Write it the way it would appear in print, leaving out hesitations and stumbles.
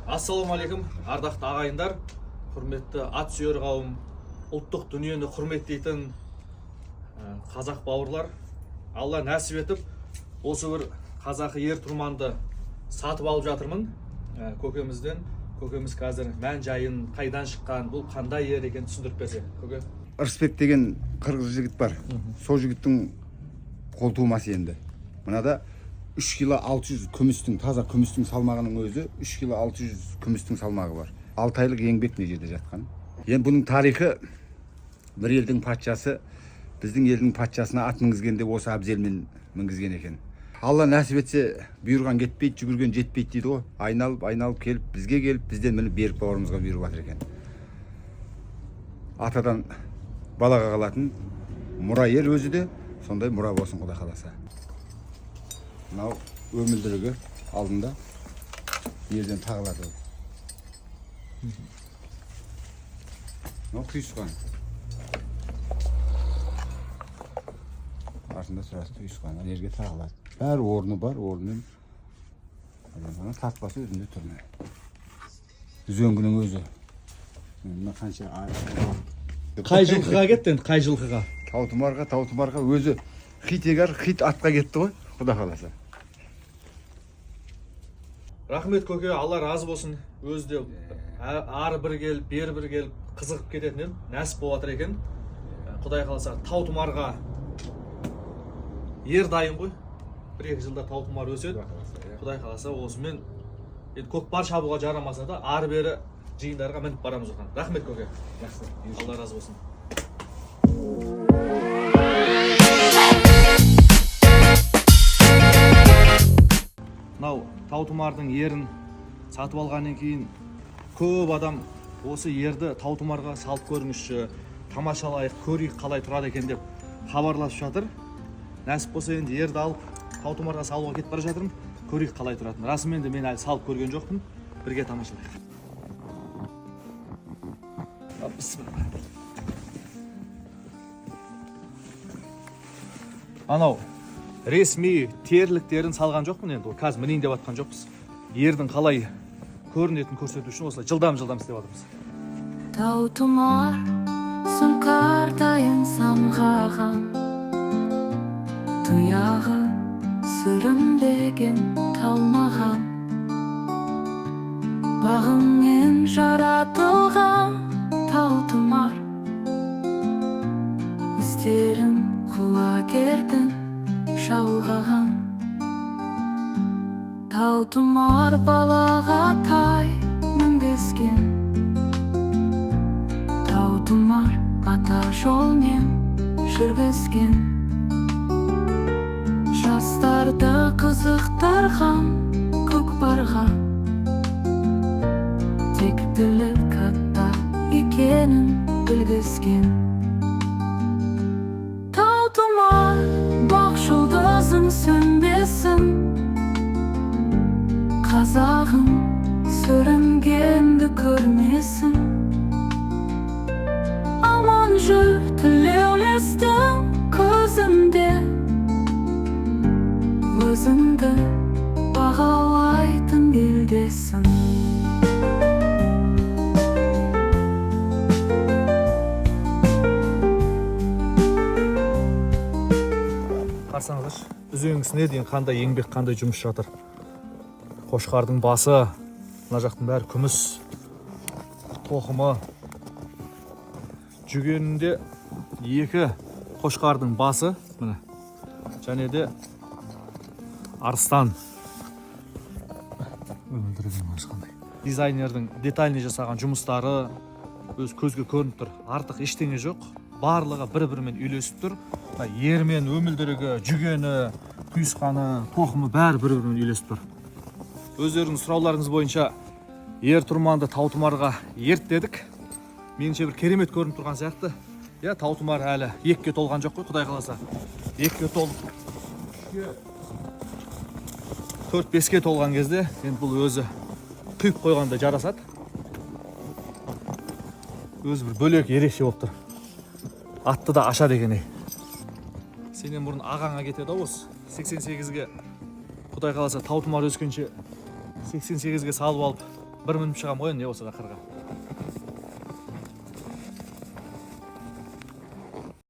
Ассалаумағалейкум, ардақты ағайындар, құрметті ат сүйер қауым, ұлттық дүниені құрметтейтін қазақ бауырлар. Алла нәсіп етіп, осы бір қазақы ер тұрманды сатып алып жатырмын көкемізден. Көкеміз қазір мән жайын, қайдан шыққан, бұл қандай ер екен түсіндіріп берсе, көке. Ырысбек деген қырғыз жігіт бар. Сол жігіттің қол тумасы енді. Мынада 3 кило 600 күмістің, таза күмістің салмағының өзі 3 кило 600 күмістің салмағы бар. 6 айлық еңбек не жерде жатқан. Енді бұның тарихы бір елдің патшасы біздің елдің патшасына ат мінгізгенде осы әбзелмен мінгізген екен. Алла нәсіп етсе, бұйырған кетпейді, жүгірген жетпейді дейді ғой. Айналып келіп, бізге келіп, бізден мініп берік бауырымызға бұйырып жатыр екен. Атадан балаға қалатын мұра ер өзі де сондай мұра болсын Құдай қаласа. Мынау өмілдірігі алдында ерден тағылады. Мынау құйысқан. Артында сұрасы құйысқан, ерге тағылады. Бәрі орны бар, орнымен тартпасы өзінде тұрмай. Үзеңгінің өзі. Қанша Қай жылқыға кетті енді, қай жылқыға? Таутұмарға өзі хит егер, хит атқа кетті ғой, Құда қаласа. Рахмет көке, Алла разы болсын. Өзі де ары бір келіп, бері бір келіп, қызығып кететін нәсіп болатыр екен. Құдай қаласа таутұмарға ер дайын ғой. 1-2 жылда таутұмар өседі. Құдай қаласа осымен көкпар шабуға жарамаса да ары бері жиындарға мініп барамыз оған. Рахмет көке. Алла разы болсын. Мынау таутұмардың ерін сатып алғаннан кейін көп адам осы ерді таутұмарға салып көріңізші, тамашалайық, көрейік қалай тұрады екен деп хабарласып жатыр. Нәсіп болса енді ерді алып таутұмарға салуға кетіп бара жатырмын. Көрейік қалай тұратын. Расымен де мен әлі салып көрген жоқпын. Бірге тамашалайық. Анау ресми терліктерін салған жоқпын енді. Қазір мінейін деп атқан жоқпыз. Ердің қалай көрінетін көрсету үшін осылай жылдам істеп жатырмыз. Таутұмар сұңқартайын самғаған, тұяғы сүрінбеген талмаған, бағыңмен жаратылған таутұмар, іздерін құлагердің шалғаған. Таутұмар балаға тай мінгізген, таутұмар ата жолмен жүргізген, жастарды қызықтырған көкпарға, тектілік ата екенін білгізген. Таутұмар бақ жұлдызың сөнбесін, қазағың сүрінгенді көрмесін. Аман жүр тілеулестің көзінде, өзіңді бағалайтын елдесің. Қарсаңыздар, үзеңгісіне дейін қандай еңбек, қандай жұмыс жатыр. Қошқардың басы, мына жақтың бәрі күміс, тоқымы. Жүгенінде 2 қошқардың басы, міне. Және де арыстан. Дизайнердің детальный жасаған жұмыстары өз көзге көрініп тұр. Артық ештеңе жоқ. Барлығы бір-бірімен үйлесіп тұр. Ермен, өмілдірігі, жүгені, құйысқаны, тоқымы бәрі бір-бірімен үйлесіп тұр. Өздеріңіз сұрауларыңыз бойынша ер тұрманды таутұмарға ерттедік. Меніңше бір керемет көрініп тұрған сияқты. Таутұмар әлі 2-ге толған жоқ қой, Құдай қаласа. 2-ге толып 4-5-ге толған кезде енді бұл өзі құйып қойғанда жарасады. Өзі бір бөлек ерекше болып тұр. Атты да ашады екен. Сенен бұрын ағаңа кетеді осы 88-ге. Құдай қаласа таутұмар өскенше 88-ге салып алып bir minip çıgam qo'yin ne bo'lsa qirga.